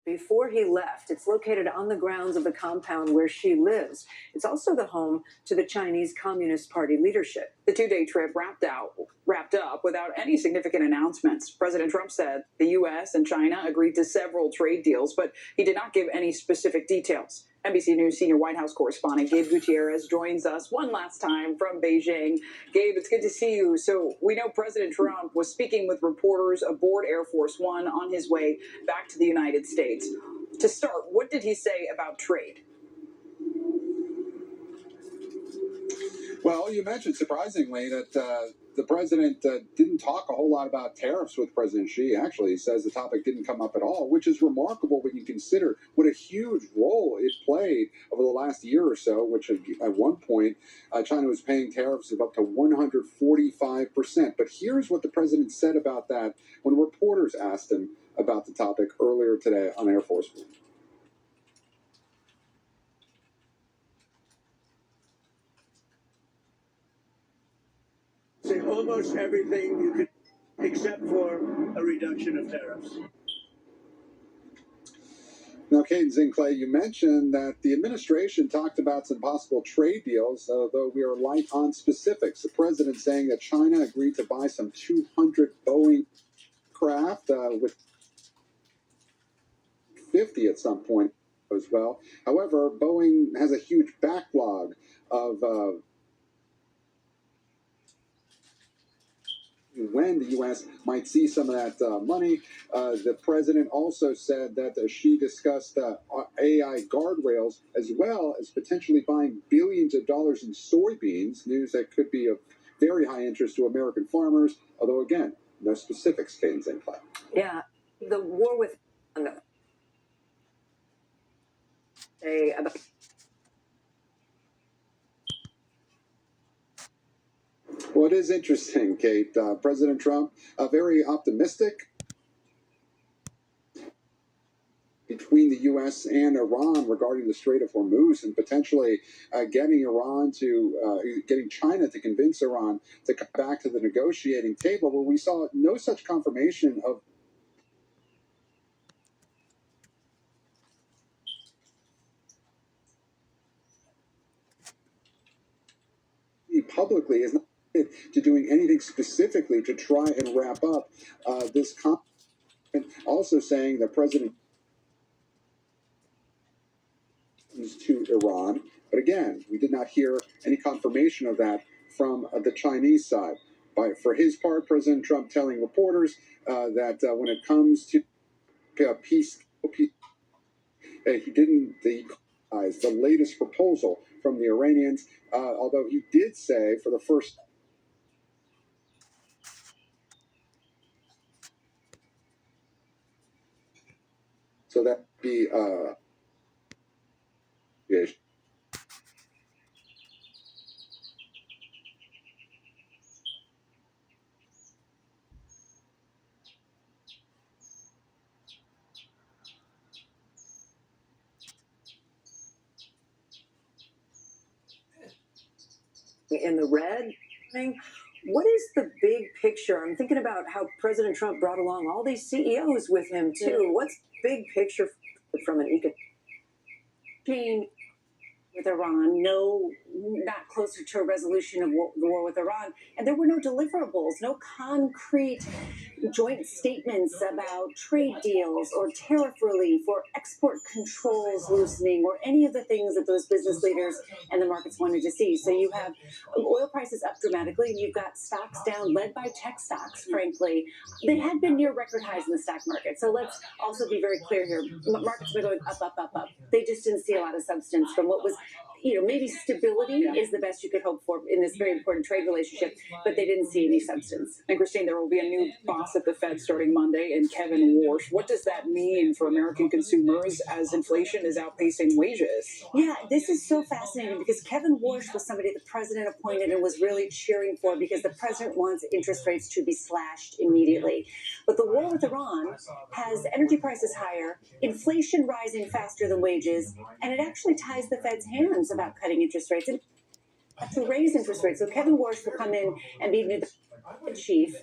before he left. It's located on the grounds of the compound where she lives. It's also the home to the Chinese Communist Party leadership. The two-day trip wrapped up without any significant announcements. President Trump said the U.S. and China agreed to several trade deals, but he did not give any specific details. NBC News senior White House correspondent Gabe Gutierrez joins us one last time from Beijing. Gabe, it's good to see you. So we know President Trump was speaking with reporters aboard Air Force One on his way back to the United States. To start, what did he say about trade? Well, you mentioned, surprisingly, that the president didn't talk a whole lot about tariffs with President Xi. Actually, he says the topic didn't come up at all, which is remarkable when you consider what a huge role it played over the last year or so, which at one point, China was paying tariffs of up to 145%. But here's what the president said about that when reporters asked him about the topic earlier today on Air Force One. Say almost everything you could, except for a reduction of tariffs. Now, Kate and Clay, you mentioned that the administration talked about some possible trade deals, though we are light on specifics. The president saying that China agreed to buy some 200 Boeing craft with 50 at some point as well. However, Boeing has a huge backlog of when the U.S. might see some of that money. The president also said that she discussed AI guardrails as well as potentially buying billions of dollars in soybeans, news that could be of very high interest to American farmers, although, again, no specifics, Kate and Clay. Yeah, the war with about. Well, it is interesting, Kate. President Trump, very optimistic between the U.S. and Iran regarding the Strait of Hormuz and potentially getting China to convince Iran to come back to the negotiating table. But we saw no such confirmation of publicly is not to doing anything specifically to try and wrap up this conflict. Also saying that President to Iran, but again, we did not hear any confirmation of that from the Chinese side. For his part, President Trump telling reporters that when it comes to peace, he didn't the latest proposal from the Iranians, although he did say for the first. So that'd be in the red thing. What is the big picture? I'm thinking about how President Trump brought along all these CEOs with him too. What's the big picture from an economic chain with Iran? No, not closer to a resolution of the war with Iran. And there were no deliverables, no concrete joint statements about trade deals or tariff relief or export controls loosening or any of the things that those business leaders and the markets wanted to see. So you have oil prices up dramatically, and you've got stocks down, led by tech stocks, frankly. They had been near record highs in the stock market. So let's also be very clear here. Markets were going up, up, up, up. They just didn't see a lot of substance from what was, maybe stability is the best you could hope for in this very important trade relationship, but they didn't see any substance. And Christine, there will be a new boss at the Fed starting Monday, and Keven. What does that mean for American consumers as inflation is outpacing wages? Yeah, this is so fascinating because Keven Warsh was somebody the president appointed and was really cheering for because the president wants interest rates to be slashed immediately. But the war with Iran has energy prices higher, inflation rising faster than wages, and it actually ties the Fed's hands about cutting interest rates. to raise interest rates. So Kevin Warsh will come in and be the Fed chief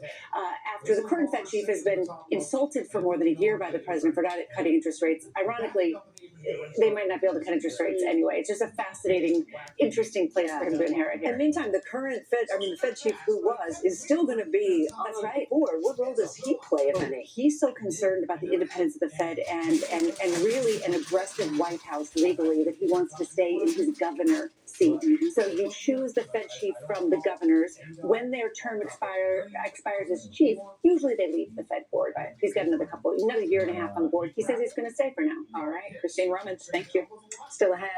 after the current Fed chief has been insulted for more than a year by the president for not cutting interest rates. Ironically, they might not be able to cut interest rates anyway. It's just a fascinating, interesting place for him to inherit here. In the meantime, the Fed chief who was, is still going to be on That's right. the board. What role does he play, if any? He's so concerned about the independence of the Fed and really an aggressive White House legally that he wants to stay in his governor seat. So you choose the Fed chief from the governors. When their term expires as chief, usually they leave the Fed board. He's got another year and a half on the board. He says he's going to stay for now. All right, Christine Rummins, thank you. Still ahead.